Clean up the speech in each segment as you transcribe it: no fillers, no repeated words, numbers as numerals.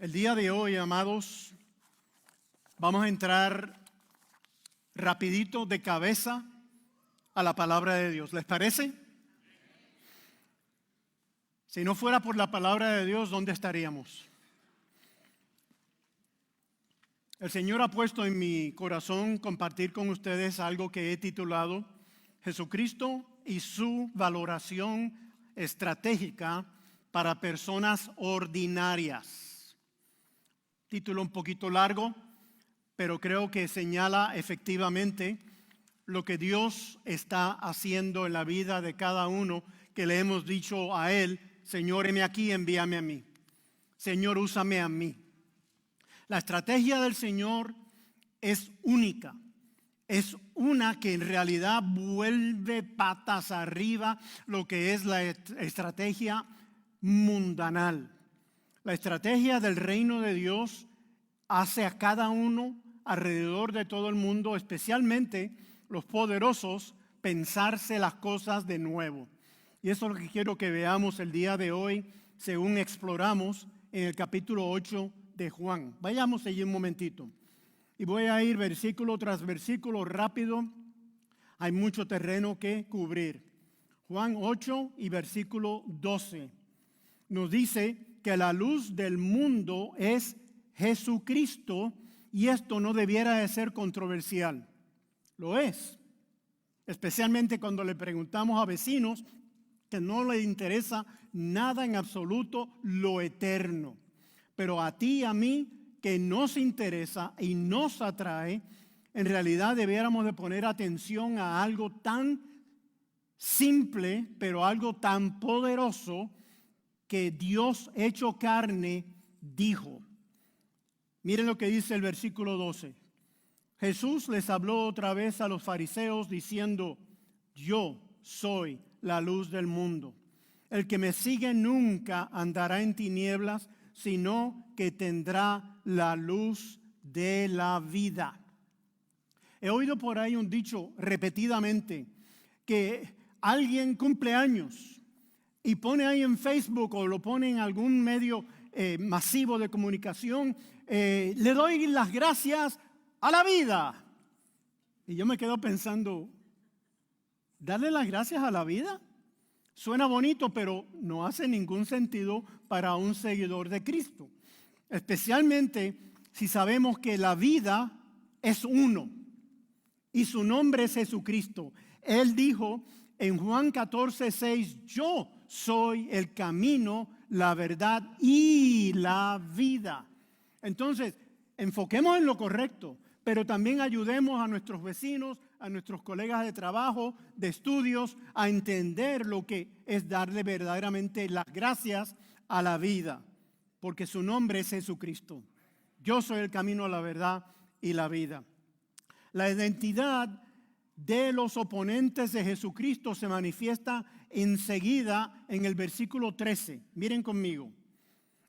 El día de hoy, amados, vamos a entrar rapidito de cabeza a la palabra de Dios. ¿Les parece? Si no fuera por la palabra de Dios, ¿dónde estaríamos? El Señor ha puesto en mi corazón compartir con ustedes algo que he titulado Jesucristo y su valoración estratégica para personas ordinarias. Título un poquito largo, pero creo que señala efectivamente lo que Dios está haciendo en la vida de cada uno que le hemos dicho a Él: Señor, heme aquí, envíame a mí. Señor, úsame a mí. La estrategia del Señor es única. Es una que en realidad vuelve patas arriba lo que es la estrategia mundanal. La estrategia del reino de Dios hace a cada uno alrededor de todo el mundo, especialmente los poderosos, pensarse las cosas de nuevo. Y eso es lo que quiero que veamos el día de hoy, según exploramos en el capítulo 8 de Juan. Vayamos allí un momentito. Y voy a ir versículo tras versículo rápido. Hay mucho terreno que cubrir. Juan 8 y versículo 12 nos dice que la luz del mundo es Jesucristo, y esto no debiera de ser controversial. Lo es. Especialmente cuando le preguntamos a vecinos que no les interesa nada en absoluto lo eterno. Pero a ti y a mí, que nos interesa y nos atrae, en realidad debiéramos de poner atención a algo tan simple, pero algo tan poderoso que Dios hecho carne dijo. Miren lo que dice el versículo 12. Jesús les habló otra vez a los fariseos diciendo: yo soy la luz del mundo. El que me sigue nunca andará en tinieblas, sino que tendrá la luz de la vida. He oído por ahí un dicho repetidamente, que alguien cumple años y pone ahí en Facebook o lo pone en algún medio masivo de comunicación: le doy las gracias a la vida. Y yo me quedo pensando, ¿darle las gracias a la vida? Suena bonito, pero no hace ningún sentido para un seguidor de Cristo. Especialmente si sabemos que la vida es uno y su nombre es Jesucristo. Él dijo en Juan 14:6, yo soy el camino, la verdad y la vida. Entonces, enfoquemos en lo correcto, pero también ayudemos a nuestros vecinos, a nuestros colegas de trabajo, de estudios, a entender lo que es darle verdaderamente las gracias a la vida, porque su nombre es Jesucristo. Yo soy el camino, la verdad y la vida. La identidad de los oponentes de Jesucristo se manifiesta enseguida en el versículo 13. Miren conmigo.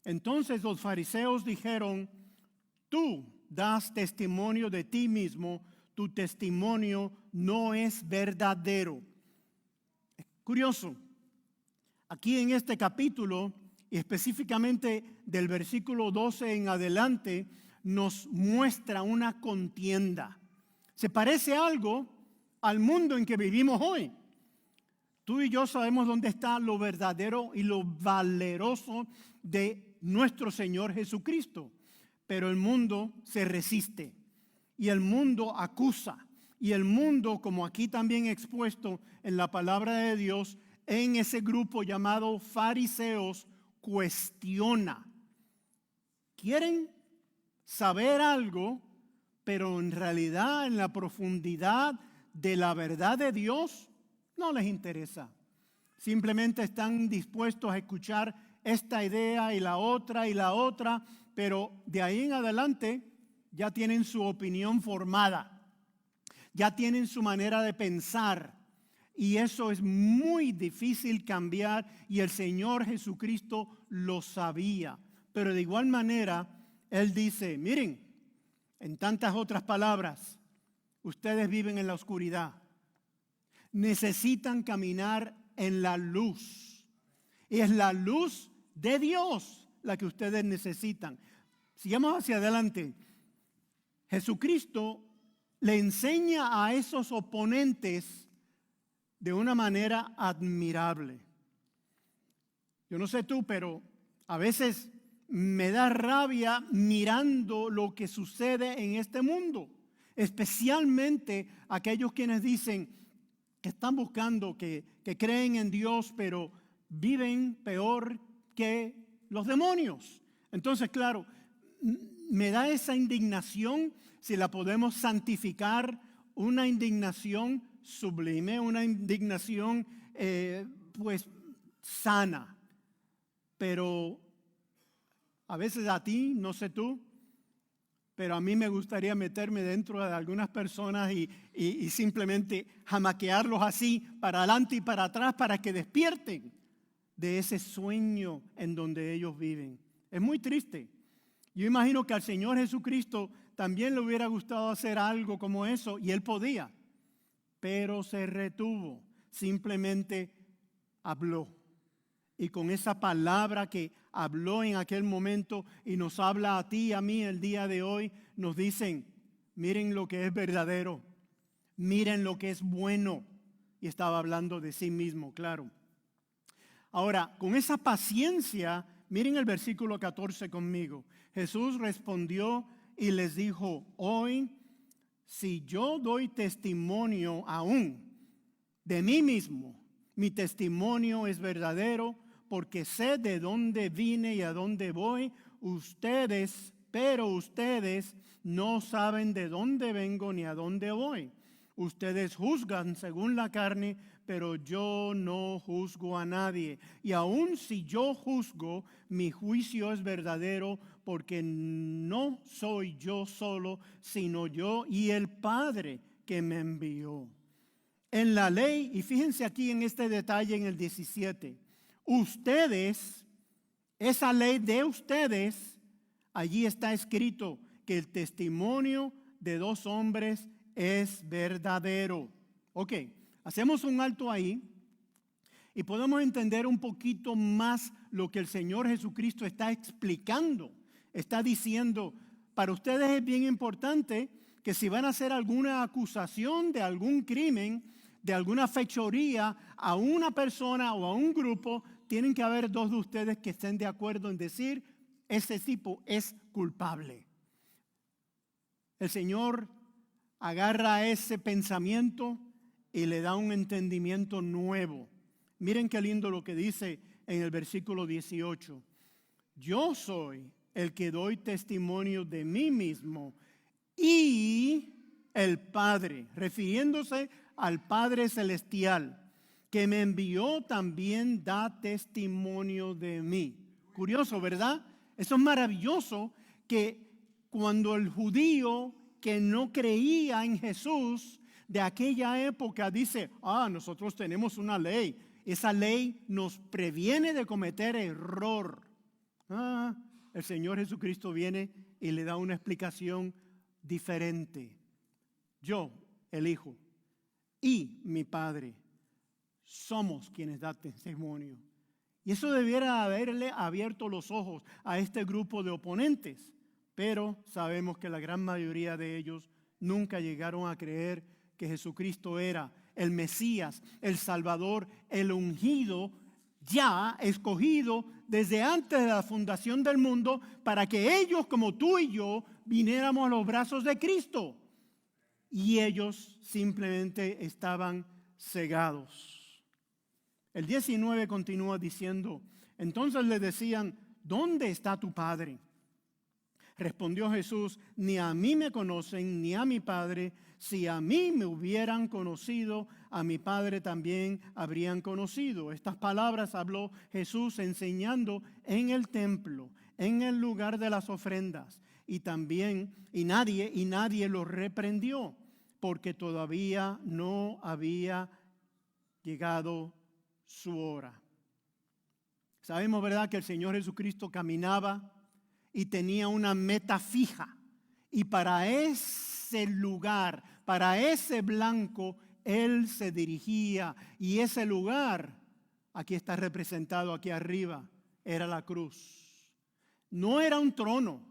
Entonces los fariseos dijeron: tú das testimonio de ti mismo, tu testimonio no es verdadero. Curioso, aquí en este capítulo, y específicamente del versículo 12 en adelante, nos muestra una contienda. Se parece algo al mundo en que vivimos hoy. Tú y yo sabemos dónde está lo verdadero y lo valeroso de nuestro Señor Jesucristo. Pero el mundo se resiste y el mundo acusa, y el mundo, como aquí también expuesto en la palabra de Dios, en ese grupo llamado fariseos, cuestiona. Quieren saber algo, pero en realidad en la profundidad de la verdad de Dios no les interesa. Simplemente están dispuestos a escuchar esta idea y la otra, pero de ahí en adelante ya tienen su opinión formada, ya tienen su manera de pensar, y eso es muy difícil cambiar, y el Señor Jesucristo lo sabía. Pero de igual manera, Él dice: miren, en tantas otras palabras, ustedes viven en la oscuridad, necesitan caminar en la luz, y es la luz de Dios la que ustedes necesitan. sigamos hacia adelante. Jesucristo le enseña a esos oponentes de una manera admirable. Yo no sé tú, pero a veces me da rabia mirando lo que sucede en este mundo, especialmente aquellos quienes dicen que están buscando, que creen en Dios, pero viven peor que los demonios. Entonces, claro, me da esa indignación, si la podemos santificar, una indignación sublime, una indignación pues sana. Pero a veces a ti, no sé tú, pero a mí me gustaría meterme dentro de algunas personas y simplemente jamaquearlos así para adelante y para atrás para que despierten de ese sueño en donde ellos viven. Es muy triste. Yo imagino que al Señor Jesucristo también le hubiera gustado hacer algo como eso y Él podía, pero se retuvo, simplemente habló. Y con esa palabra que habló en aquel momento y nos habla a ti y a mí el día de hoy, nos dicen, miren lo que es verdadero, miren lo que es bueno. Y estaba hablando de sí mismo, claro. Ahora, con esa paciencia, miren el versículo 14 conmigo. Jesús respondió y les dijo, hoy, si yo doy testimonio aún de mí mismo, mi testimonio es verdadero, porque sé de dónde vine y a dónde voy. Pero ustedes no saben de dónde vengo ni a dónde voy. Ustedes juzgan según la carne, pero yo no juzgo a nadie. Y aun si yo juzgo, mi juicio es verdadero, porque no soy yo solo, sino yo y el Padre que me envió. En la ley, y fíjense aquí en este detalle en el 17, ustedes, esa ley de ustedes, allí está escrito que el testimonio de dos hombres es verdadero. Ok, hacemos un alto ahí y podemos entender un poquito más lo que el Señor Jesucristo está explicando. Está diciendo, para ustedes es bien importante que si van a hacer alguna acusación de algún crimen, de alguna fechoría a una persona o a un grupo, tienen que haber dos de ustedes que estén de acuerdo en decir, ese tipo es culpable. El Señor agarra ese pensamiento y le da un entendimiento nuevo. Miren qué lindo lo que dice en el versículo 18. Yo soy el que doy testimonio de mí mismo y el Padre, refiriéndose al Padre Celestial, que me envió, también da testimonio de mí. Curioso, ¿verdad? Eso es maravilloso, que cuando el judío que no creía en Jesús de aquella época dice, nosotros tenemos una ley, esa ley nos previene de cometer error. El Señor Jesucristo viene y le da una explicación diferente. Yo, el Hijo, y mi Padre somos quienes dan testimonio. Y eso debiera haberle abierto los ojos a este grupo de oponentes, pero sabemos que la gran mayoría de ellos nunca llegaron a creer que Jesucristo era el Mesías, el Salvador, el ungido, ya escogido desde antes de la fundación del mundo, para que ellos, como tú y yo, viniéramos a los brazos de Cristo. Y ellos simplemente estaban cegados. El 19 continúa diciendo, entonces le decían, ¿dónde está tu Padre? Respondió Jesús, ni a mí me conocen, ni a mi Padre. Si a mí me hubieran conocido, a mi Padre también habrían conocido. Estas palabras habló Jesús enseñando en el templo, en el lugar de las ofrendas. Y nadie lo reprendió, porque todavía no había llegado su hora. Sabemos, ¿verdad?, que el Señor Jesucristo caminaba y tenía una meta fija. Y para ese lugar, para ese blanco, Él se dirigía. Y ese lugar, aquí está representado aquí arriba, era la cruz. No era un trono,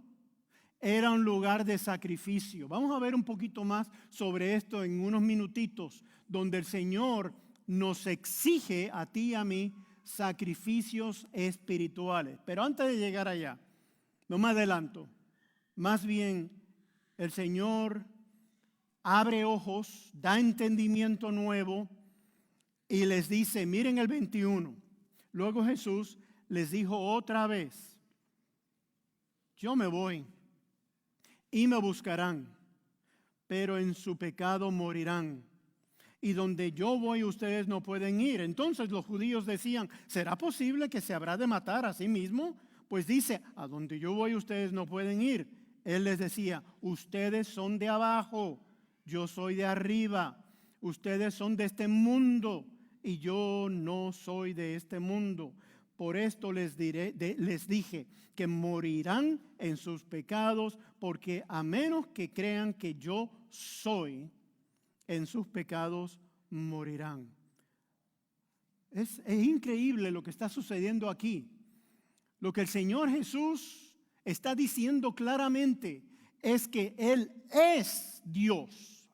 era un lugar de sacrificio. Vamos a ver un poquito más sobre esto en unos minutitos, donde el Señor nos exige a ti y a mí sacrificios espirituales. Pero antes de llegar allá, no me adelanto, más bien el Señor abre ojos, da entendimiento nuevo y les dice, miren el 21. Luego Jesús les dijo otra vez, yo me voy y me buscarán, pero en su pecado morirán. Y donde yo voy ustedes no pueden ir. Entonces los judíos decían, ¿será posible que se habrá de matar a sí mismo? Pues dice, a donde yo voy ustedes no pueden ir. Él les decía, ustedes son de abajo, yo soy de arriba. Ustedes son de este mundo y yo no soy de este mundo. Por esto les dije que morirán en sus pecados, porque a menos que crean que yo soy, en sus pecados morirán. Es increíble lo que está sucediendo aquí. Lo que el Señor Jesús está diciendo claramente es que Él es Dios.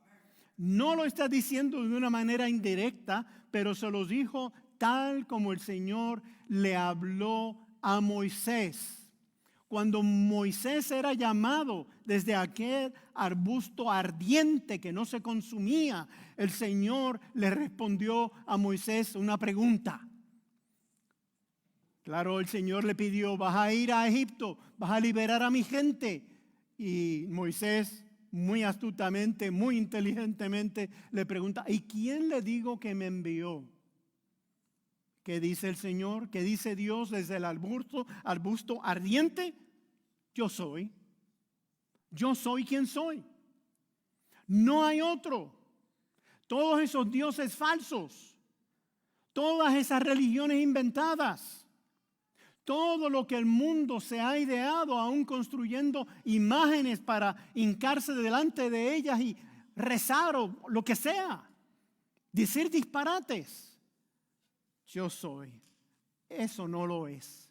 No lo está diciendo de una manera indirecta, pero se los dijo tal como el Señor le habló a Moisés. Cuando Moisés era llamado desde aquel arbusto ardiente que no se consumía, el Señor le respondió a Moisés una pregunta. Claro, el Señor le pidió, vas a ir a Egipto, vas a liberar a mi gente. Y Moisés, muy astutamente, muy inteligentemente, le pregunta, ¿y quién le digo que me envió? ¿Qué dice el Señor? ¿Qué dice Dios desde el arbusto ardiente? Yo soy quien soy. No hay otro. Todos esos dioses falsos, todas esas religiones inventadas, todo lo que el mundo se ha ideado, aún construyendo imágenes para hincarse delante de ellas y rezar o lo que sea, decir disparates. Yo soy. Eso no lo es.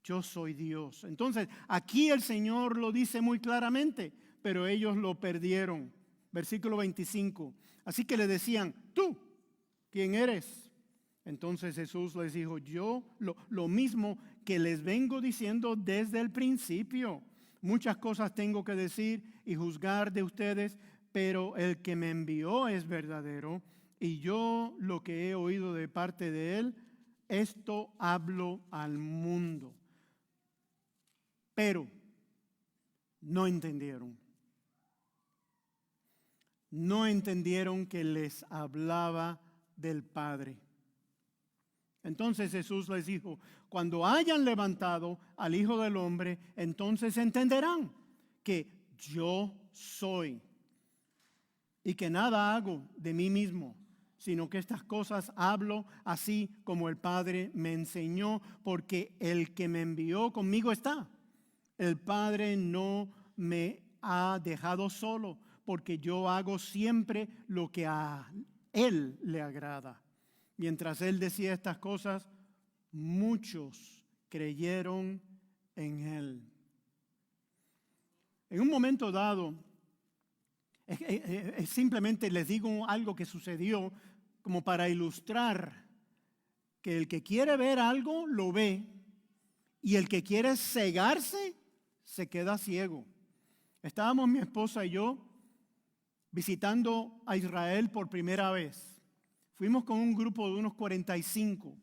Yo soy Dios. Entonces, aquí el Señor lo dice muy claramente, pero ellos lo perdieron. Versículo 25. Así que le decían, ¿tú quién eres? Entonces Jesús les dijo, yo lo mismo que les vengo diciendo desde el principio. Muchas cosas tengo que decir y juzgar de ustedes, pero el que me envió es verdadero. Y yo lo que he oído de parte de él, esto hablo al mundo. Pero no entendieron. No entendieron que les hablaba del Padre. Entonces Jesús les dijo, cuando hayan levantado al Hijo del Hombre, entonces entenderán que yo soy y que nada hago de mí mismo, sino que estas cosas hablo así como el Padre me enseñó, porque el que me envió conmigo está. El Padre no me ha dejado solo, porque yo hago siempre lo que a Él le agrada. Mientras Él decía estas cosas, muchos creyeron en Él. En un momento dado, simplemente les digo algo que sucedió como para ilustrar que el que quiere ver algo, lo ve, y el que quiere cegarse, se queda ciego. Estábamos mi esposa y yo visitando a Israel por primera vez. Fuimos con un grupo de unos 45.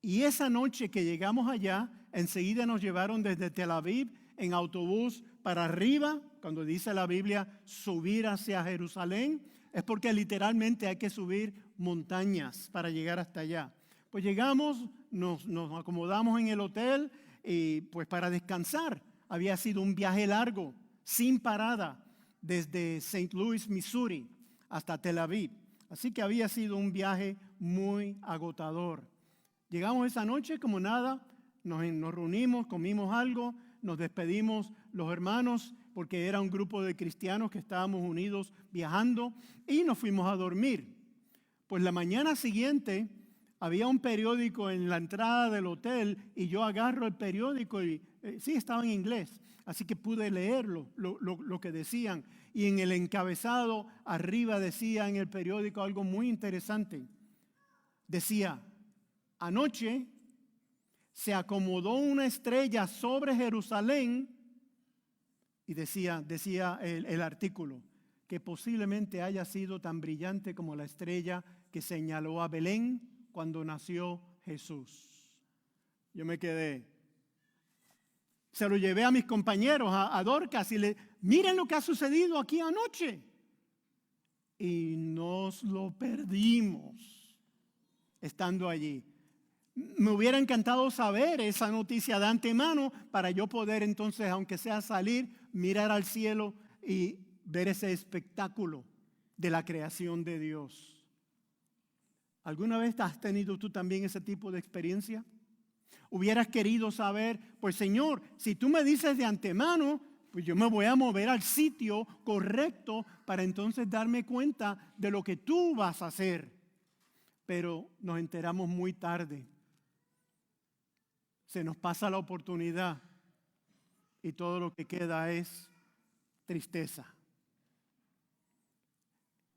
Y esa noche que llegamos allá, enseguida nos llevaron desde Tel Aviv en autobús para arriba. Cuando dice la Biblia subir hacia Jerusalén, es porque literalmente hay que subir montañas para llegar hasta allá. Pues llegamos, nos acomodamos en el hotel y pues para descansar. Había sido un viaje largo, sin parada, desde St. Louis, Missouri, hasta Tel Aviv. Así que había sido un viaje muy agotador. Llegamos esa noche como nada, nos reunimos, comimos algo, nos despedimos los hermanos porque era un grupo de cristianos que estábamos unidos viajando y nos fuimos a dormir. Pues la mañana siguiente había un periódico en la entrada del hotel y yo agarro el periódico y sí, estaba en inglés, así que pude leerlo, lo que decían. Y en el encabezado arriba decía en el periódico algo muy interesante. Decía, anoche se acomodó una estrella sobre Jerusalén y decía el artículo que posiblemente haya sido tan brillante como la estrella que señaló a Belén cuando nació Jesús. Yo me quedé. Se lo llevé a mis compañeros, a Dorcas, y miren lo que ha sucedido aquí anoche. Y nos lo perdimos estando allí. Me hubiera encantado saber esa noticia de antemano para yo poder entonces, aunque sea salir, mirar al cielo y ver ese espectáculo de la creación de Dios. ¿Alguna vez has tenido tú también ese tipo de experiencia? Hubieras querido saber, pues Señor, si tú me dices de antemano, pues yo me voy a mover al sitio correcto para entonces darme cuenta de lo que tú vas a hacer. Pero nos enteramos muy tarde. Se nos pasa la oportunidad y todo lo que queda es tristeza.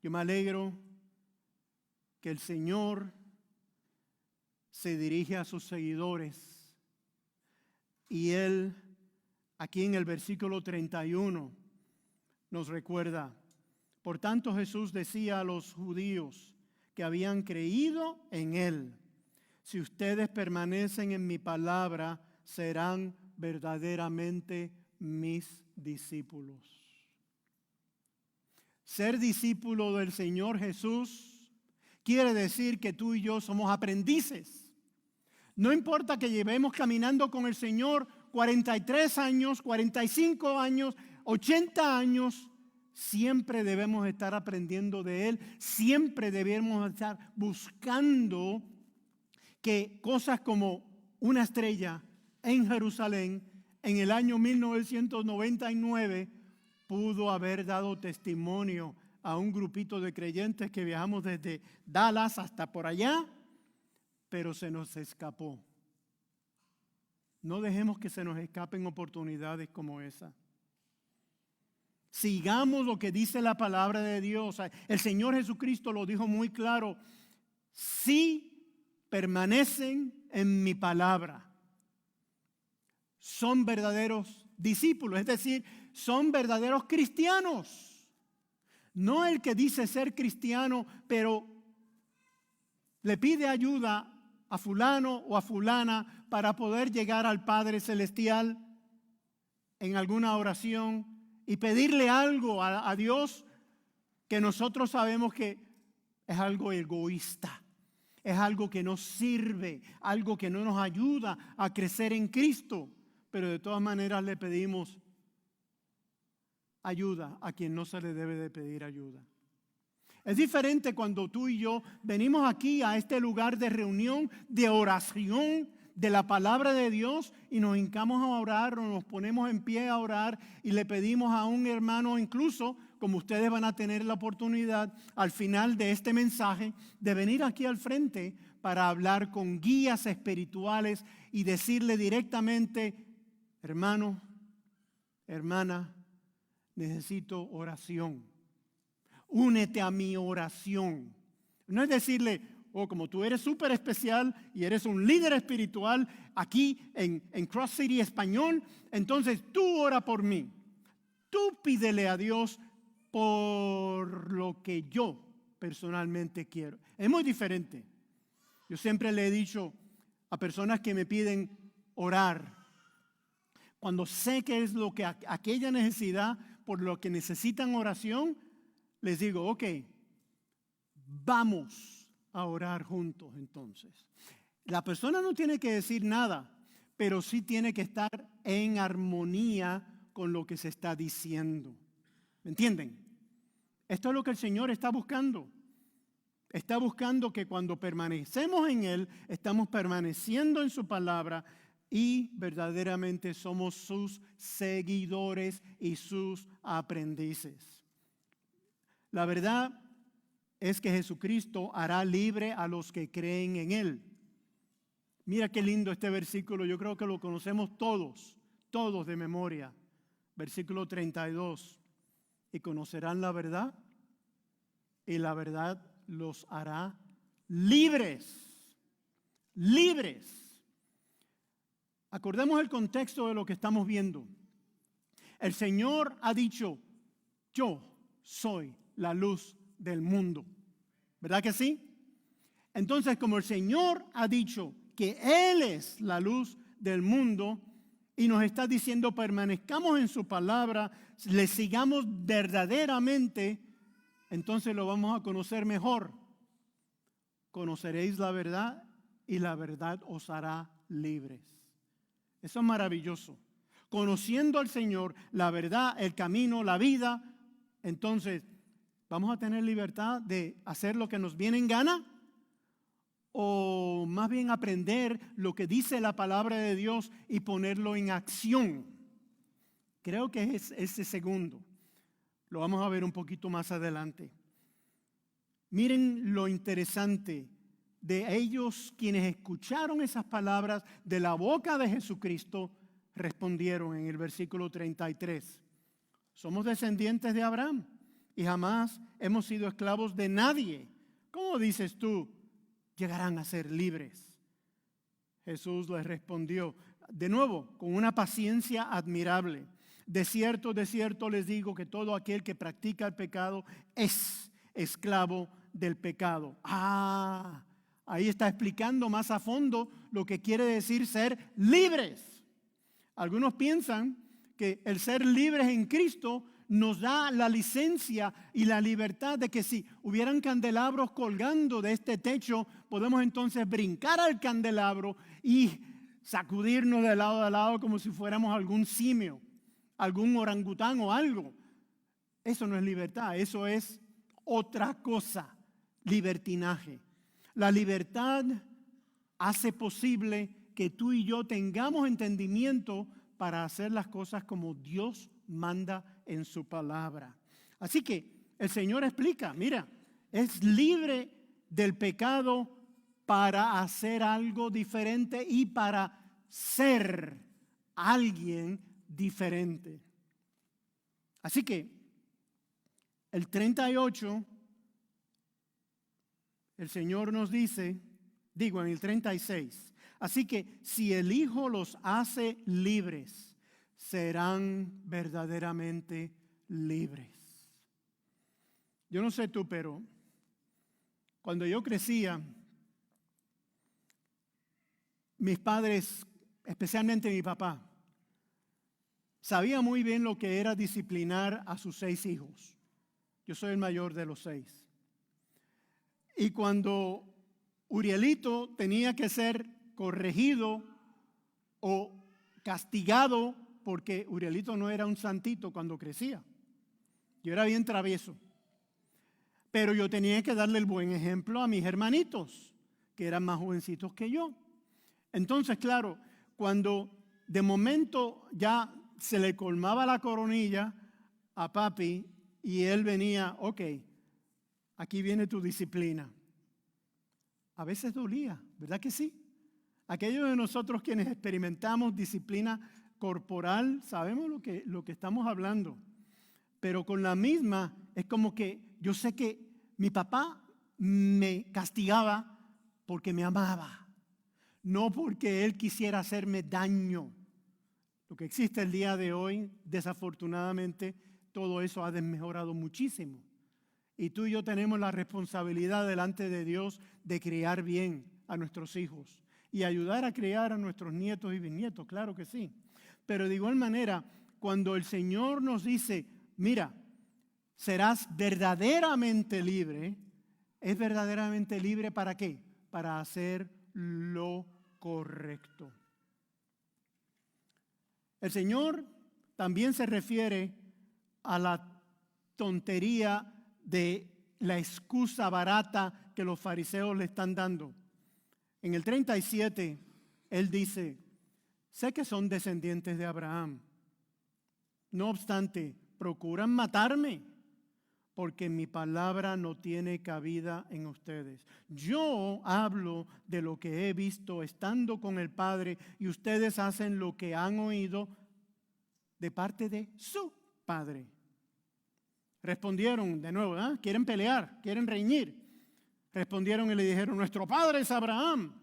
Yo me alegro que el Señor se dirige a sus seguidores y Él, aquí en el versículo 31, nos recuerda. Por tanto, Jesús decía a los judíos que habían creído en Él: si ustedes permanecen en mi palabra, serán verdaderamente mis discípulos. Ser discípulo del Señor Jesús quiere decir que tú y yo somos aprendices. No importa que llevemos caminando con el Señor 43 años, 45 años, 80 años, siempre debemos estar aprendiendo de Él, siempre debemos estar buscando que cosas como una estrella en Jerusalén en el año 1999 pudo haber dado testimonio a un grupito de creyentes que viajamos desde Dallas hasta por allá, pero se nos escapó. No dejemos que se nos escapen oportunidades como esa. Sigamos lo que dice la palabra de Dios. El Señor Jesucristo lo dijo muy claro: si permanecen en mi palabra, son verdaderos discípulos, es decir, son verdaderos cristianos. No el que dice ser cristiano, pero le pide ayuda a fulano o a fulana para poder llegar al Padre Celestial en alguna oración y pedirle algo a Dios que nosotros sabemos que es algo egoísta, es algo que no sirve, algo que no nos ayuda a crecer en Cristo, pero de todas maneras le pedimos ayuda a quien no se le debe de pedir ayuda. Es diferente cuando tú y yo venimos aquí a este lugar de reunión, de oración de la palabra de Dios y nos hincamos a orar o nos ponemos en pie a orar y le pedimos a un hermano, incluso como ustedes van a tener la oportunidad al final de este mensaje, de venir aquí al frente para hablar con guías espirituales y decirle directamente: hermano, hermana, necesito oración. Únete a mi oración. No es decirle: oh, como tú eres súper especial y eres un líder espiritual aquí en Cross City Español, entonces tú ora por mí. Tú pídele a Dios por lo que yo personalmente quiero. Es muy diferente. Yo siempre le he dicho a personas que me piden orar, cuando sé que es lo que aquella necesidad por lo que necesitan oración, les digo: ok, vamos a orar juntos entonces. La persona no tiene que decir nada, pero sí tiene que estar en armonía con lo que se está diciendo. ¿Me entienden? Esto es lo que el Señor está buscando. Está buscando que cuando permanecemos en Él, estamos permaneciendo en su palabra y verdaderamente somos sus seguidores y sus aprendices. La verdad es que Jesucristo hará libre a los que creen en Él. Mira qué lindo este versículo, yo creo que lo conocemos todos, todos de memoria. Versículo 32. Y conocerán la verdad, y la verdad los hará libres. Libres. Acordemos el contexto de lo que estamos viendo. El Señor ha dicho, yo soy la luz del mundo. ¿Verdad que sí? Entonces, como el Señor ha dicho que Él es la luz del mundo y nos está diciendo permanezcamos en su palabra, le sigamos verdaderamente, entonces lo vamos a conocer mejor. Conoceréis la verdad y la verdad os hará libres. Eso es maravilloso. Conociendo al Señor, la verdad, el camino, la vida, entonces, ¿vamos a tener libertad de hacer lo que nos viene en gana? ¿O más bien aprender lo que dice la palabra de Dios y ponerlo en acción? Creo que es ese segundo. Lo vamos a ver un poquito más adelante. Miren lo interesante de ellos quienes escucharon esas palabras de la boca de Jesucristo, respondieron en el versículo 33. Somos descendientes de Abraham y jamás hemos sido esclavos de nadie. ¿Cómo dices tú, llegarán a ser libres? Jesús les respondió, de nuevo, con una paciencia admirable. De cierto les digo que todo aquel que practica el pecado es esclavo del pecado. Ahí está explicando más a fondo lo que quiere decir ser libres. Algunos piensan que el ser libres en Cristo nos da la licencia y la libertad de que si hubieran candelabros colgando de este techo, podemos entonces brincar al candelabro y sacudirnos de lado a lado como si fuéramos algún simio, algún orangután o algo. Eso no es libertad, eso es otra cosa, libertinaje. La libertad hace posible que tú y yo tengamos entendimiento para hacer las cosas como Dios manda en su palabra. Así que el Señor explica, mira, es libre del pecado para hacer algo diferente y para ser alguien diferente. Así que el 38, el Señor nos dice, en el 36, así que si el Hijo los hace libres, serán verdaderamente libres. Yo no sé tú, pero cuando yo crecía, mis padres, especialmente mi papá, sabía muy bien lo que era disciplinar a sus 6 hijos. Yo soy el mayor de los 6. Y cuando Urielito tenía que ser corregido o castigado, porque Urielito no era un santito cuando crecía. Yo era bien travieso. Pero yo tenía que darle el buen ejemplo a mis hermanitos, que eran más jovencitos que yo. Entonces, claro, cuando de momento ya se le colmaba la coronilla a papi y él venía, ok, aquí viene tu disciplina. A veces dolía, ¿verdad que sí? Aquellos de nosotros quienes experimentamos disciplina corporal, sabemos lo que estamos hablando. Pero con la misma, es como que yo sé que mi papá me castigaba porque me amaba, no porque él quisiera hacerme daño. Lo que existe el día de hoy, desafortunadamente, todo eso ha desmejorado muchísimo. Y tú y yo tenemos la responsabilidad delante de Dios de criar bien a nuestros hijos y ayudar a criar a nuestros nietos y bisnietos, claro que sí. Pero de igual manera, cuando el Señor nos dice, mira, serás verdaderamente libre, ¿es verdaderamente libre para qué? Para hacer lo correcto. El Señor también se refiere a la tontería de la excusa barata que los fariseos le están dando. En el 37, Él dice, sé que son descendientes de Abraham. No obstante, procuran matarme porque mi palabra no tiene cabida en ustedes. Yo hablo de lo que he visto estando con el Padre y ustedes hacen lo que han oído de parte de su padre. Respondieron de nuevo, ¿eh? Quieren pelear, quieren reñir. Respondieron y le dijeron, nuestro padre es Abraham.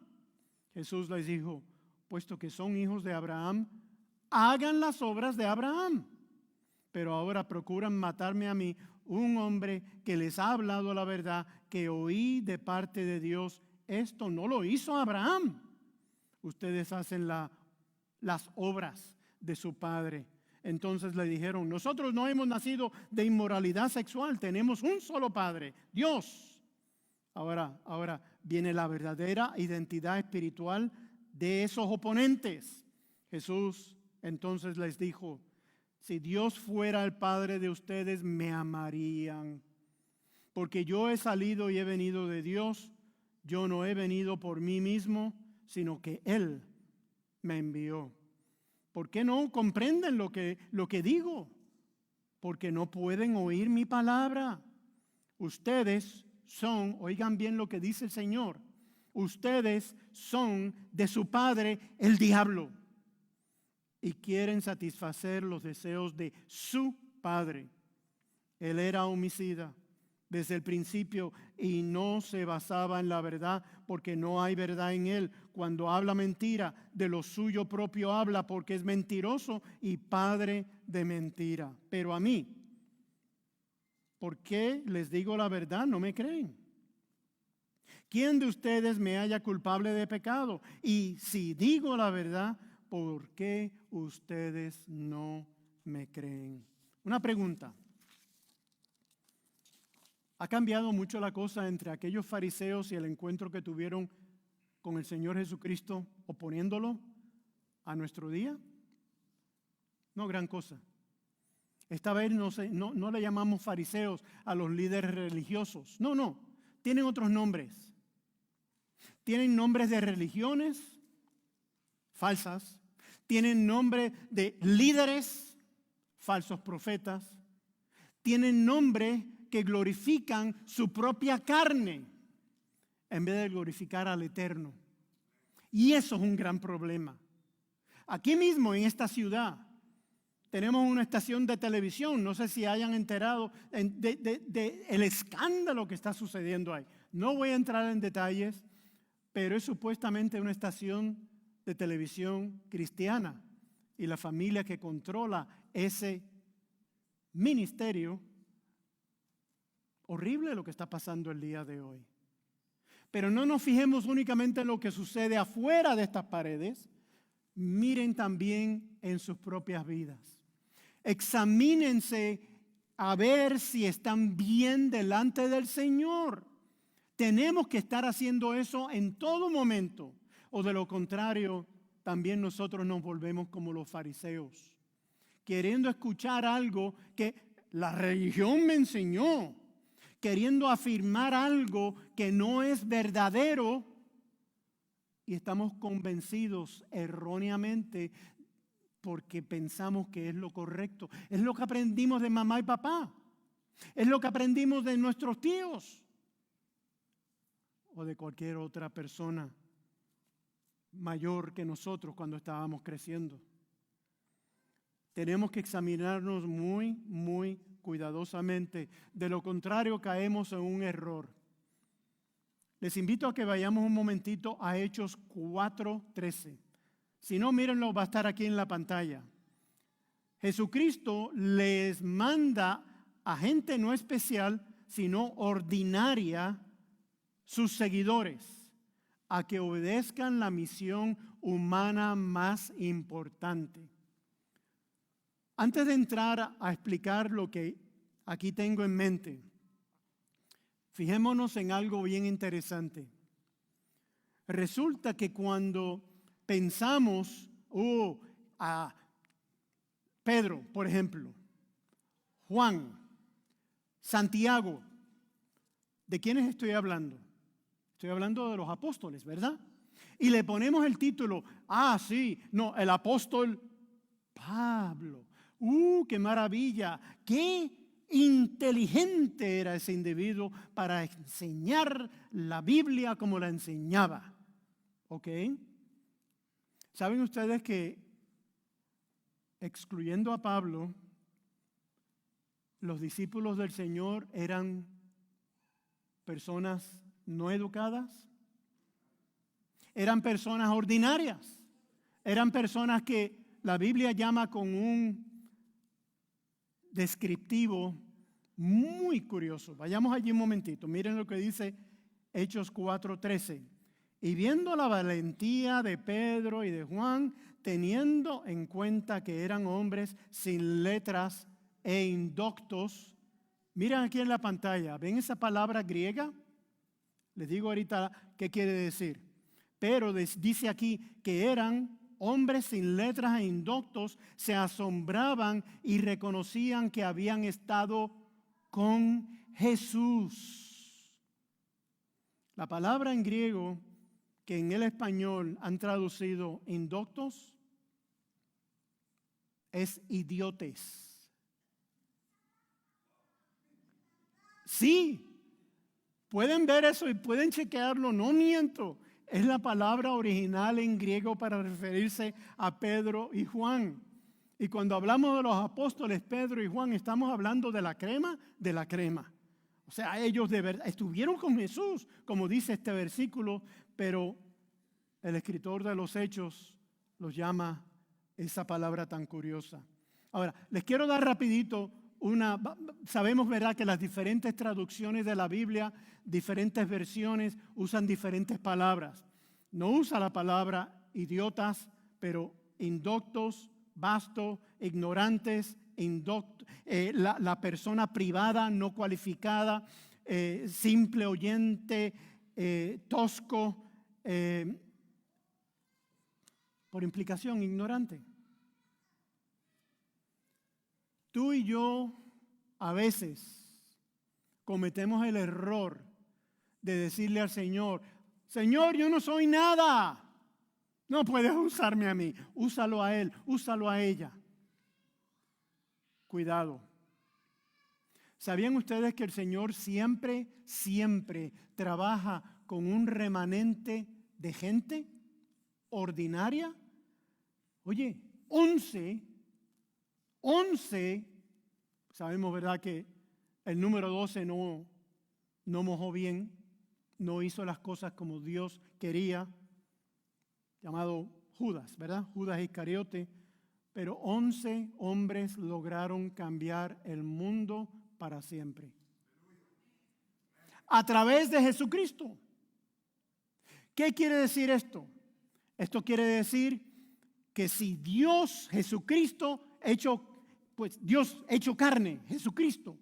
Jesús les dijo, puesto que son hijos de Abraham, hagan las obras de Abraham. Pero ahora procuran matarme a mí, un hombre que les ha hablado la verdad, que oí de parte de Dios. Esto no lo hizo Abraham. Ustedes hacen las obras de su padre. Entonces le dijeron, nosotros no hemos nacido de inmoralidad sexual, tenemos un solo padre, Dios. Ahora viene la verdadera identidad espiritual de esos oponentes. Jesús entonces les dijo, si Dios fuera el Padre de ustedes, me amarían. Porque yo he salido y he venido de Dios. Yo no he venido por mí mismo, sino que Él me envió. ¿Por qué no comprenden lo que digo? Porque no pueden oír mi palabra. Ustedes son, oigan bien lo que dice el Señor, ustedes son de su padre el diablo y quieren satisfacer los deseos de su padre. Él era homicida desde el principio y no se basaba en la verdad porque no hay verdad en él. Cuando habla mentira, de lo suyo propio habla porque es mentiroso y padre de mentira. Pero a mí, ¿por qué les digo la verdad? No me creen. ¿Quién de ustedes me halla culpable de pecado? Y si digo la verdad, ¿por qué ustedes no me creen? Una pregunta. ¿Ha cambiado mucho la cosa entre aquellos fariseos y el encuentro que tuvieron con el Señor Jesucristo oponiéndolo a nuestro día? No gran cosa. Esta vez no le llamamos fariseos a los líderes religiosos. No. Tienen otros nombres. Tienen nombres de religiones falsas. Tienen nombre de líderes, falsos profetas. Tienen nombre que glorifican su propia carne en vez de glorificar al Eterno. Y eso es un gran problema. Aquí mismo en esta ciudad tenemos una estación de televisión, no sé si hayan enterado de el escándalo que está sucediendo ahí. No voy a entrar en detalles, pero es supuestamente una estación de televisión cristiana y la familia que controla ese ministerio. Horrible lo que está pasando el día de hoy. Pero no nos fijemos únicamente en lo que sucede afuera de estas paredes. Miren también en sus propias vidas. Examínense a ver si están bien delante del Señor. Tenemos que estar haciendo eso en todo momento. O de lo contrario, también nosotros nos volvemos como los fariseos, queriendo escuchar algo que la religión me enseñó, queriendo afirmar algo que no es verdadero y estamos convencidos erróneamente porque pensamos que es lo correcto. Es lo que aprendimos de mamá y papá. Es lo que aprendimos de nuestros tíos o de cualquier otra persona mayor que nosotros cuando estábamos creciendo. Tenemos que examinarnos muy cuidadosamente. De lo contrario, caemos en un error. Les invito a que vayamos un momentito a Hechos 4:13. Si no, mírenlo, va a estar aquí en la pantalla. Jesucristo les manda a gente no especial, sino ordinaria, sus seguidores, a que obedezcan la misión humana más importante. Antes de entrar a explicar lo que aquí tengo en mente, fijémonos en algo bien interesante. Resulta que cuando pensamos a Pedro, por ejemplo, Juan, Santiago, ¿de quiénes estoy hablando? Estoy hablando de los apóstoles, ¿verdad? Y le ponemos el título, el apóstol Pablo. ¡Qué maravilla! ¡Qué inteligente era ese individuo para enseñar la Biblia como la enseñaba! ¿Ok? ¿Saben ustedes que excluyendo a Pablo, los discípulos del Señor eran personas no educadas, eran personas ordinarias, eran personas que la Biblia llama con un descriptivo muy curioso. Vayamos allí un momentito, miren lo que dice Hechos 4:13. Y viendo la valentía de Pedro y de Juan, teniendo en cuenta que eran hombres sin letras e indoctos, miren aquí en la pantalla, ¿ven esa palabra griega? Les digo ahorita qué quiere decir. Pero dice aquí que eran hombres sin letras e indoctos, se asombraban y reconocían que habían estado con Jesús. La palabra en griego que en el español han traducido indoctos es idiotes. Sí, pueden ver eso y pueden chequearlo, no miento. Es la palabra original en griego para referirse a Pedro y Juan. Y cuando hablamos de los apóstoles Pedro y Juan, estamos hablando de la crema de la crema. O sea, ellos de verdad estuvieron con Jesús, como dice este versículo, pero el escritor de los Hechos los llama esa palabra tan curiosa. Ahora, les quiero dar rapidito sabemos, ¿verdad?, que las diferentes traducciones de la Biblia, diferentes versiones, usan diferentes palabras. No usa la palabra idiotas, pero indoctos, vasto, ignorantes, la persona privada, no cualificada, simple oyente, tosco, por implicación, ignorante. Tú y yo a veces cometemos el error de decirle al Señor, Señor, yo no soy nada. No puedes usarme a mí, úsalo a él, úsalo a ella. Cuidado. ¿Sabían ustedes que el Señor siempre trabaja con un remanente de gente ordinaria? Oye, 11, sabemos, ¿verdad?, que el número 12 no mojó bien, no hizo las cosas como Dios quería, llamado Judas, ¿verdad? Judas Iscariote, pero 11 hombres lograron cambiar el mundo para siempre. A través de Jesucristo. ¿Qué quiere decir esto? Esto quiere decir que si Dios, Jesucristo, Dios hecho carne, Jesucristo,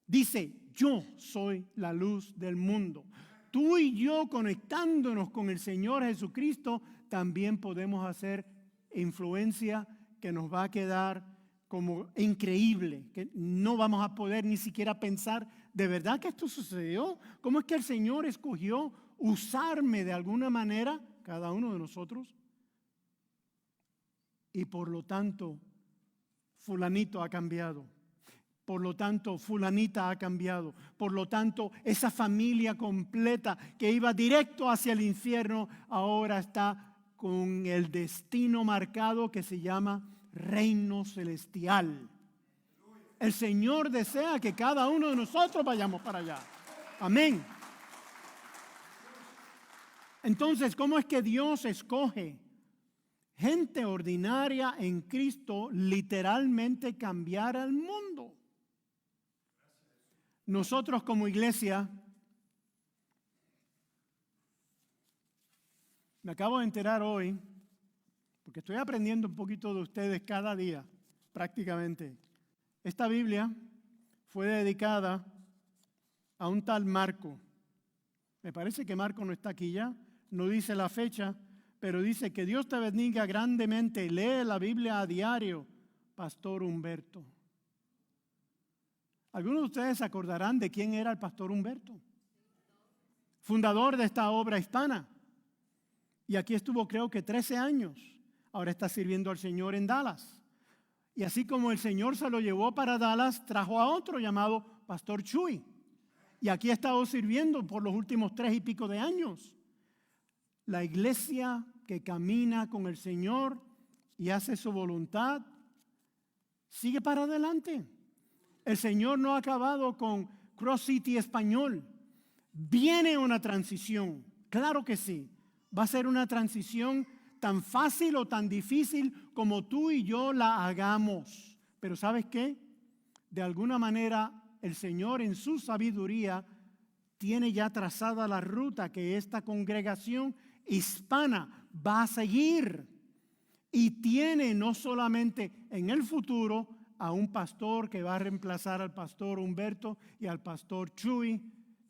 dice, yo soy la luz del mundo. Tú y yo conectándonos con el Señor Jesucristo, también podemos hacer influencia que nos va a quedar como increíble, que no vamos a poder ni siquiera pensar, ¿de verdad que esto sucedió? ¿Cómo es que el Señor escogió usarme de alguna manera, cada uno de nosotros? Y por lo tanto, fulanito ha cambiado. Por lo tanto, fulanita ha cambiado. Por lo tanto, esa familia completa que iba directo hacia el infierno, ahora está con el destino marcado que se llama reino celestial. El Señor desea que cada uno de nosotros vayamos para allá. Amén. Entonces, ¿cómo es que Dios escoge gente ordinaria en Cristo literalmente cambiar al mundo? Nosotros como iglesia, me acabo de enterar hoy, porque estoy aprendiendo un poquito de ustedes cada día, prácticamente. Esta Biblia fue dedicada a un tal Marco. Me parece que Marco no está aquí ya, no dice la fecha, pero dice que Dios te bendiga grandemente. Lee la Biblia a diario, Pastor Humberto. Algunos de ustedes se acordarán de quién era el Pastor Humberto, fundador de esta obra hispana. Y aquí estuvo creo que 13 años. Ahora está sirviendo al Señor en Dallas. Y así como el Señor se lo llevó para Dallas, trajo a otro llamado Pastor Chuy. Y aquí ha estado sirviendo por los últimos 3 y pico de años. La iglesia que camina con el Señor y hace su voluntad Sigue para adelante. El Señor no ha acabado con Cross City Español. Viene una transición, claro que sí. Va a ser una transición tan fácil o tan difícil como tú y yo la hagamos. Pero ¿sabes qué? De alguna manera el Señor en su sabiduría tiene ya trazada la ruta que esta congregación hispana va a seguir. Y tiene no solamente en el futuro a un pastor que va a reemplazar al pastor Humberto y al pastor Chuy,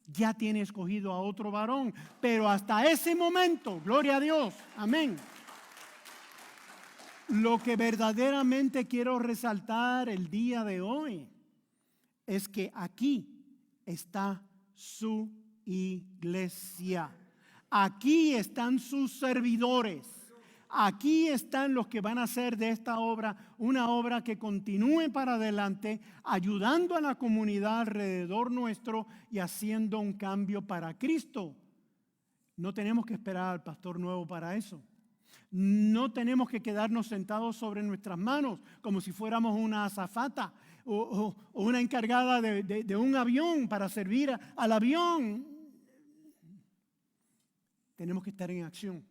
ya tiene escogido a otro varón, pero hasta ese momento, gloria a Dios, amén. Lo que verdaderamente quiero resaltar el día de hoy es que aquí está su iglesia. Aquí están sus servidores. Aquí están los que van a hacer de esta obra una obra que continúe para adelante, ayudando a la comunidad alrededor nuestro y haciendo un cambio para Cristo. No tenemos que esperar al pastor nuevo para eso. No tenemos que quedarnos sentados sobre nuestras manos como si fuéramos una azafata o una encargada de un avión para servir al avión. Tenemos que estar en acción.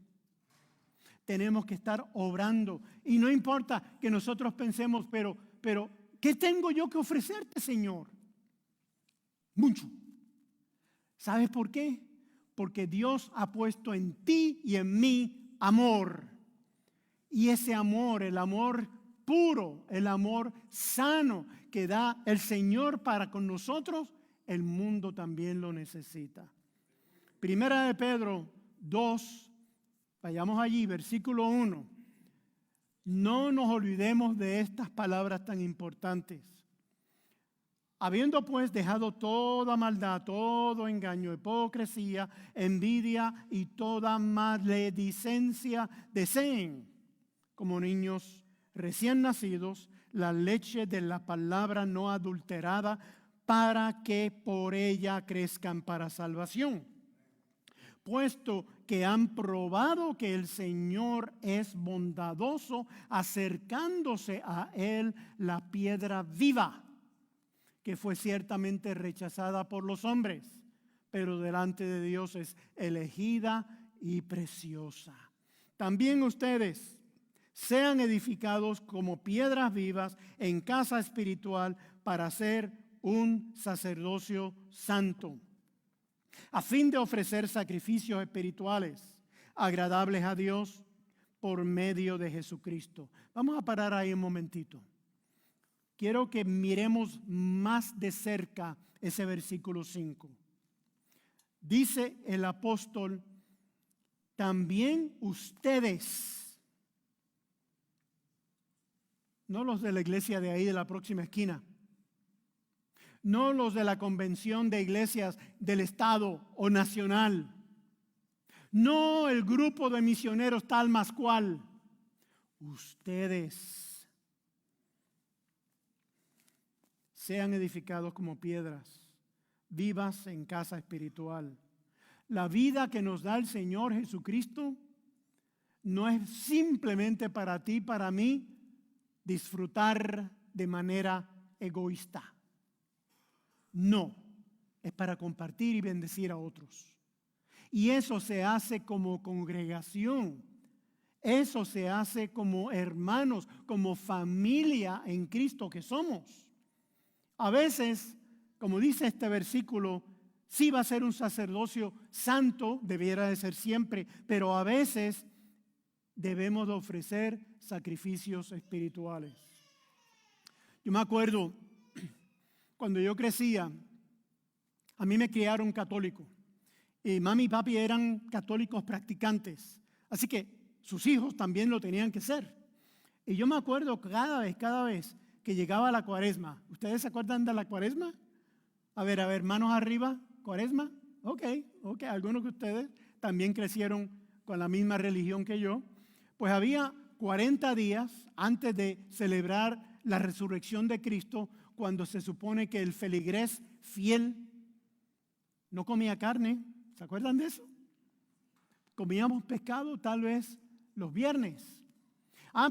Tenemos que estar obrando. Y no importa que nosotros pensemos, pero ¿qué tengo yo que ofrecerte, Señor? Mucho. ¿Sabes por qué? Porque Dios ha puesto en ti y en mí amor. Y ese amor, el amor puro, el amor sano que da el Señor para con nosotros, el mundo también lo necesita. Primera de Pedro 2. Vayamos allí, versículo 1. No nos olvidemos de estas palabras tan importantes. Habiendo pues dejado toda maldad, todo engaño, hipocresía, envidia y toda maledicencia, deseen, como niños recién nacidos, la leche de la palabra no adulterada, para que por ella crezcan para salvación. Puesto que han probado que el Señor es bondadoso, acercándose a Él la piedra viva, que fue ciertamente rechazada por los hombres, pero delante de Dios es elegida y preciosa. También ustedes sean edificados como piedras vivas en casa espiritual para ser un sacerdocio santo, a fin de ofrecer sacrificios espirituales agradables a Dios por medio de Jesucristo. Vamos a parar ahí un momentito. Quiero que miremos más de cerca ese versículo 5. Dice el apóstol, también ustedes, no los de la iglesia de ahí de la próxima esquina, no los de la convención de iglesias del estado o nacional, no el grupo de misioneros tal más cual. Ustedes sean edificados como piedras vivas en casa espiritual. La vida que nos da el Señor Jesucristo no es simplemente para ti, para mí, disfrutar de manera egoísta. No, es para compartir y bendecir a otros. Y eso se hace como congregación. Eso se hace como hermanos, como familia en Cristo que somos. A veces, como dice este versículo, sí va a ser un sacerdocio santo, debiera de ser siempre, pero a veces debemos de ofrecer sacrificios espirituales. Yo me acuerdo, cuando yo crecía, a mí me criaron católico. Y mami y papi eran católicos practicantes. Así que sus hijos también lo tenían que ser. Y yo me acuerdo cada vez que llegaba la cuaresma. ¿Ustedes se acuerdan de la cuaresma? A ver, manos arriba, cuaresma. Ok. Algunos de ustedes también crecieron con la misma religión que yo. Pues había 40 días antes de celebrar la resurrección de Cristo, cuando se supone que el feligrés fiel no comía carne. ¿Se acuerdan de eso? Comíamos pescado tal vez los viernes.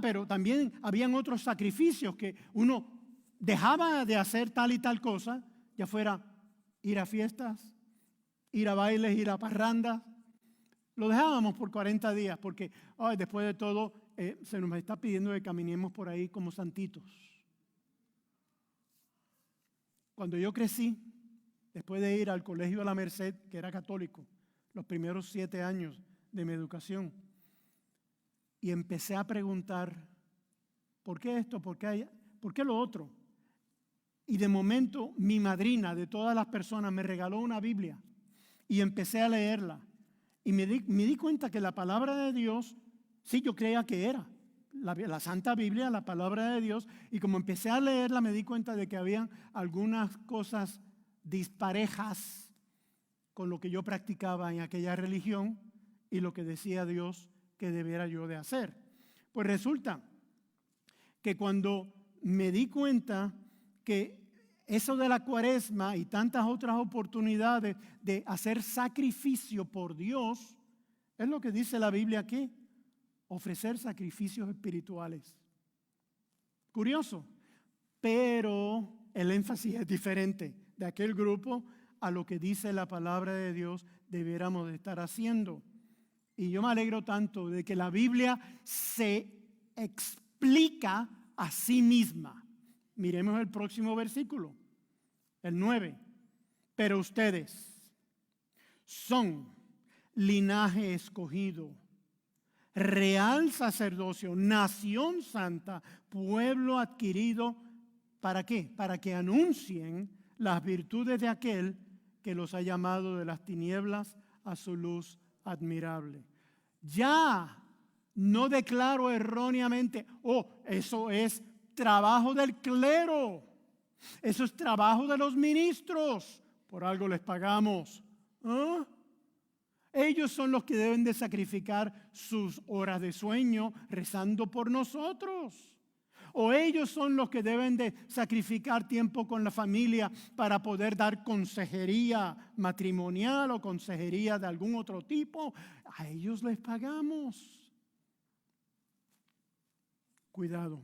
Pero también habían otros sacrificios que uno dejaba de hacer tal y tal cosa, ya fuera ir a fiestas, ir a bailes, ir a parrandas. Lo dejábamos por 40 días porque después de todo se nos está pidiendo que caminemos por ahí como santitos. Cuando yo crecí, después de ir al colegio de la Merced, que era católico, los primeros 7 años de mi educación, y empecé a preguntar, ¿por qué esto? ¿Por qué lo otro? Y de momento mi madrina de todas las personas me regaló una Biblia y empecé a leerla. Y me di cuenta que la palabra de Dios, sí, yo creía que era la Santa Biblia, la palabra de Dios. Y como empecé a leerla, me di cuenta de que había algunas cosas disparejas con lo que yo practicaba en aquella religión y lo que decía Dios que debiera yo de hacer. Pues resulta que cuando me di cuenta que eso de la Cuaresma y tantas otras oportunidades de hacer sacrificio por Dios, es lo que dice la Biblia aquí, ofrecer sacrificios espirituales. Curioso, pero el énfasis es diferente de aquel grupo a lo que dice la palabra de Dios debiéramos de estar haciendo. Y yo me alegro tanto de que la Biblia se explica a sí misma. Miremos el próximo versículo, el 9. Pero ustedes son linaje escogido, real sacerdocio, nación santa, pueblo adquirido. ¿Para qué? Para que anuncien las virtudes de aquel que los ha llamado de las tinieblas a su luz admirable. Ya no declaro erróneamente, eso es trabajo del clero, eso es trabajo de los ministros, por algo les pagamos. Ellos son los que deben de sacrificar sus horas de sueño rezando por nosotros. O ellos son los que deben de sacrificar tiempo con la familia para poder dar consejería matrimonial o consejería de algún otro tipo. A ellos les pagamos. Cuidado.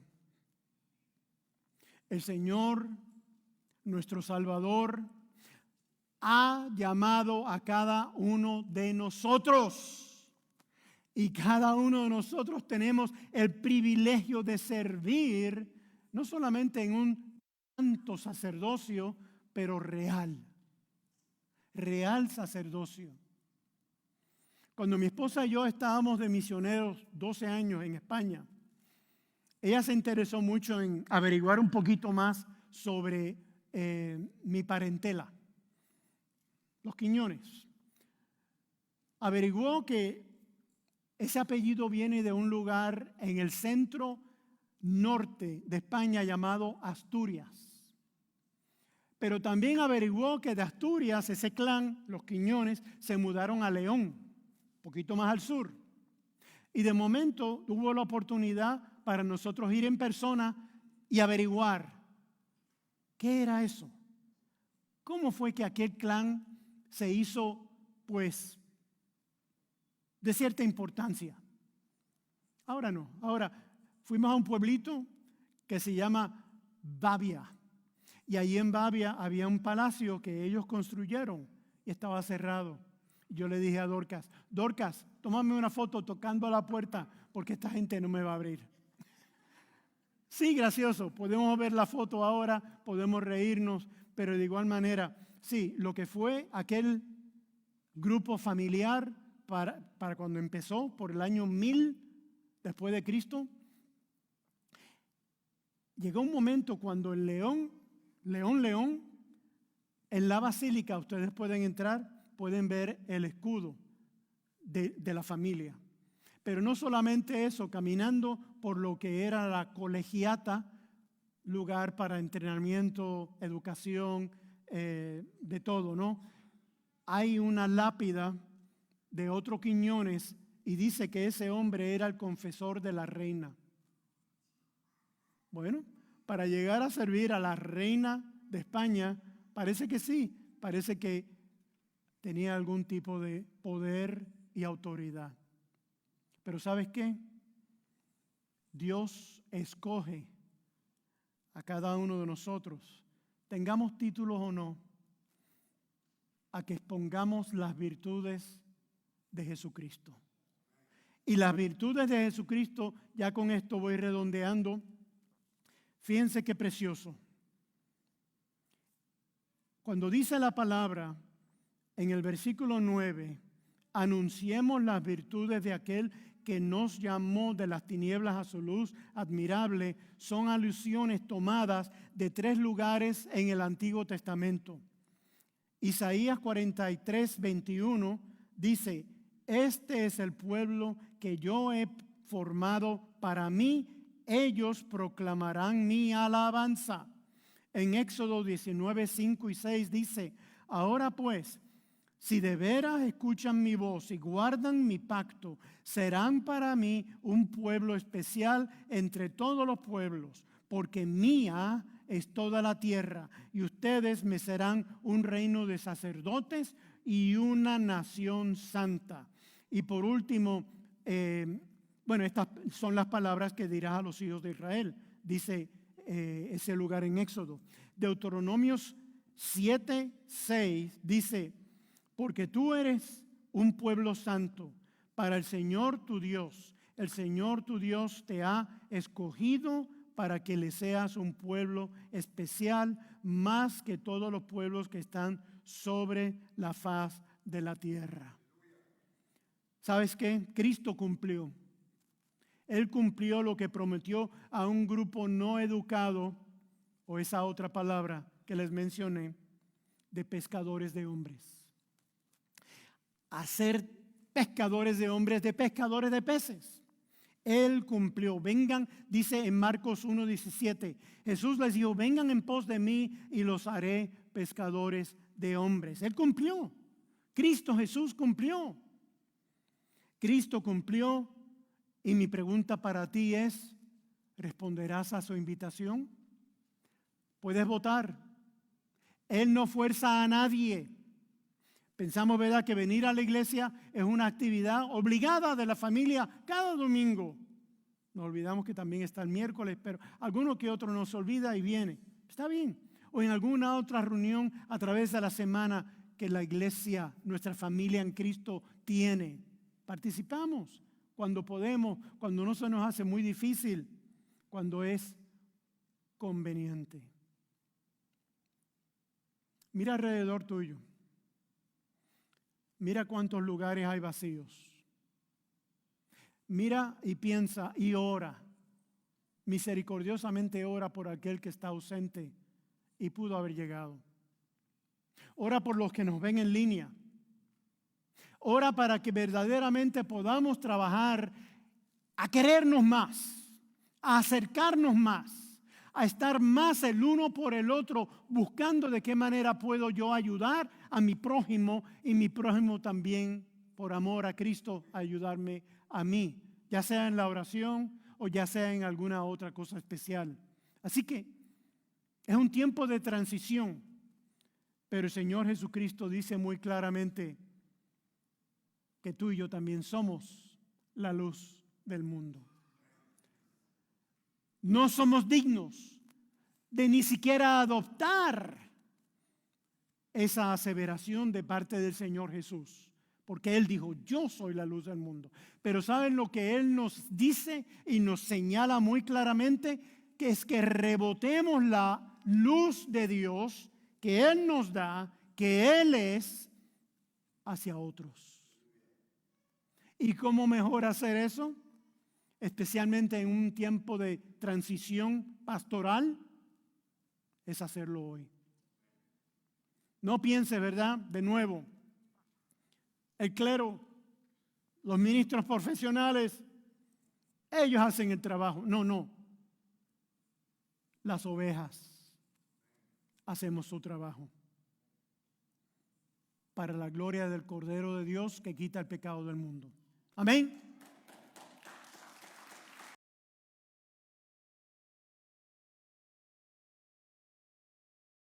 El Señor, nuestro Salvador, ha llamado a cada uno de nosotros. Y cada uno de nosotros tenemos el privilegio de servir, no solamente en un santo sacerdocio, pero real. Real sacerdocio. Cuando mi esposa y yo estábamos de misioneros 12 años en España, ella se interesó mucho en averiguar un poquito más sobre mi parentela, los Quiñones. Averiguó que ese apellido viene de un lugar en el centro norte de España llamado Asturias. Pero también averiguó que de Asturias, ese clan, los Quiñones, se mudaron a León, un poquito más al sur. Y de momento tuvo la oportunidad para nosotros ir en persona y averiguar qué era eso. ¿Cómo fue que aquel clan se hizo, pues, de cierta importancia? Ahora no. Ahora fuimos a un pueblito que se llama Babia. Y allí en Babia había un palacio que ellos construyeron y estaba cerrado. Y yo le dije a Dorcas, tómame una foto tocando a la puerta porque esta gente no me va a abrir. Sí, gracioso. Podemos ver la foto ahora, podemos reírnos, pero de igual manera, sí, lo que fue aquel grupo familiar para cuando empezó, por el año 1000 después de Cristo, llegó un momento cuando el León, en la basílica, ustedes pueden entrar, pueden ver el escudo de la familia. Pero no solamente eso, caminando por lo que era la colegiata, lugar para entrenamiento, educación, de todo, ¿no? Hay una lápida de otro Quiñones y dice que ese hombre era el confesor de la reina. Bueno, para llegar a servir a la reina de España, parece que sí, parece que tenía algún tipo de poder y autoridad. Pero ¿sabes qué? Dios escoge a cada uno de nosotros, tengamos títulos o no, a que expongamos las virtudes de Jesucristo. Y las virtudes de Jesucristo, ya con esto voy redondeando. Fíjense qué precioso. Cuando dice la palabra en el versículo 9, anunciemos las virtudes de aquel que nos llamó de las tinieblas a su luz admirable, son alusiones tomadas de 3 lugares en el Antiguo Testamento. Isaías 43, 21 dice: este es el pueblo que yo he formado para mí, ellos proclamarán mi alabanza. En Éxodo 19, 5 y 6 dice: ahora pues, si de veras escuchan mi voz y guardan mi pacto, serán para mí un pueblo especial entre todos los pueblos, porque mía es toda la tierra, y ustedes me serán un reino de sacerdotes y una nación santa. Y por último, estas son las palabras que dirás a los hijos de Israel, dice ese lugar en Éxodo. Deuteronomios 7, 6 dice: porque tú eres un pueblo santo para el Señor tu Dios. El Señor tu Dios te ha escogido para que le seas un pueblo especial, más que todos los pueblos que están sobre la faz de la tierra. ¿Sabes qué? Cristo cumplió. Él cumplió lo que prometió a un grupo no educado, o esa otra palabra que les mencioné, de pescadores de hombres. Hacer pescadores de hombres, de pescadores de peces. Él cumplió. Vengan, dice en Marcos 1:17, Jesús les dijo: vengan en pos de mí y los haré pescadores de hombres. Él cumplió. Cristo Jesús cumplió. Cristo cumplió. Y mi pregunta para ti es: ¿responderás a su invitación? Puedes votar. Él no fuerza a nadie. Pensamos, ¿verdad?, que venir a la iglesia es una actividad obligada de la familia cada domingo. Nos olvidamos que también está el miércoles, pero alguno que otro nos olvida y viene. Está bien. O en alguna otra reunión a través de la semana que la iglesia, nuestra familia en Cristo tiene. Participamos cuando podemos, cuando no se nos hace muy difícil, cuando es conveniente. Mira alrededor tuyo. Mira cuántos lugares hay vacíos. Mira y piensa y ora. Misericordiosamente ora por aquel que está ausente y pudo haber llegado. Ora por los que nos ven en línea. Ora para que verdaderamente podamos trabajar a querernos más, a acercarnos más, a estar más el uno por el otro, buscando de qué manera puedo yo ayudar a mi prójimo y mi prójimo también, por amor a Cristo, ayudarme a mí, ya sea en la oración o ya sea en alguna otra cosa especial. Así que es un tiempo de transición, pero el Señor Jesucristo dice muy claramente que tú y yo también somos la luz del mundo. No somos dignos de ni siquiera adoptar esa aseveración de parte del Señor Jesús, porque Él dijo: yo soy la luz del mundo. Pero ¿saben lo que Él nos dice y nos señala muy claramente? Que es que rebotemos la luz de Dios que Él nos da, que Él es, hacia otros. ¿Y cómo mejor hacer eso? Especialmente en un tiempo de transición pastoral, es hacerlo hoy. No piense, ¿verdad? De nuevo, el clero, los ministros profesionales, ellos hacen el trabajo. No. Las ovejas hacemos su trabajo para la gloria del Cordero de Dios que quita el pecado del mundo. Amén.